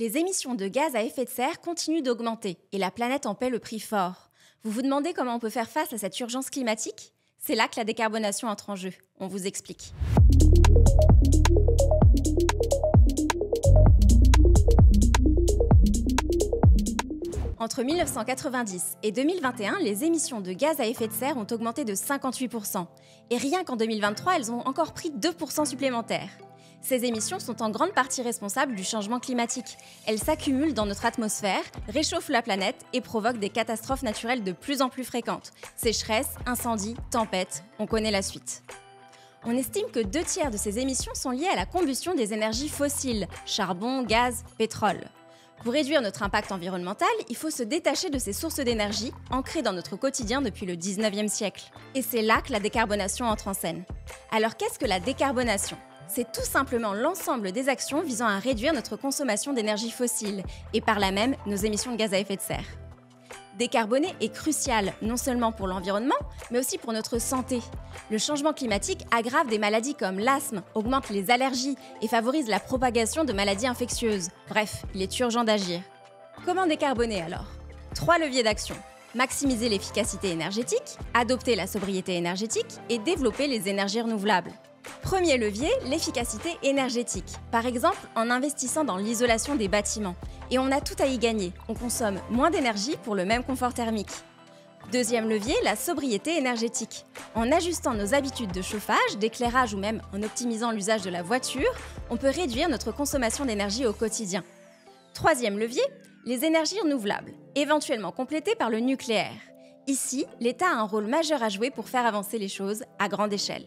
Les émissions de gaz à effet de serre continuent d'augmenter et la planète en paie le prix fort. Vous vous demandez comment on peut faire face à cette urgence climatique ? C'est là que la décarbonation entre en jeu. On vous explique. Entre 1990 et 2021, les émissions de gaz à effet de serre ont augmenté de 58%. Et rien qu'en 2023, elles ont encore pris 2% supplémentaires. Ces émissions sont en grande partie responsables du changement climatique. Elles s'accumulent dans notre atmosphère, réchauffent la planète et provoquent des catastrophes naturelles de plus en plus fréquentes. Sécheresses, incendies, tempêtes, on connaît la suite. On estime que 2/3 de ces émissions sont liées à la combustion des énergies fossiles, charbon, gaz, pétrole. Pour réduire notre impact environnemental, il faut se détacher de ces sources d'énergie ancrées dans notre quotidien depuis le 19e siècle. Et c'est là que la décarbonation entre en scène. Alors qu'est-ce que la décarbonation ? C'est tout simplement l'ensemble des actions visant à réduire notre consommation d'énergie fossile et par là même nos émissions de gaz à effet de serre. Décarboner est crucial, non seulement pour l'environnement, mais aussi pour notre santé. Le changement climatique aggrave des maladies comme l'asthme, augmente les allergies et favorise la propagation de maladies infectieuses. Bref, il est urgent d'agir. Comment décarboner alors ? 3 leviers d'action. Maximiser l'efficacité énergétique, adopter la sobriété énergétique et développer les énergies renouvelables. Premier levier, l'efficacité énergétique. Par exemple, en investissant dans l'isolation des bâtiments. Et on a tout à y gagner. On consomme moins d'énergie pour le même confort thermique. Deuxième levier, la sobriété énergétique. En ajustant nos habitudes de chauffage, d'éclairage ou même en optimisant l'usage de la voiture, on peut réduire notre consommation d'énergie au quotidien. Troisième levier, les énergies renouvelables, éventuellement complétées par le nucléaire. Ici, l'État a un rôle majeur à jouer pour faire avancer les choses à grande échelle.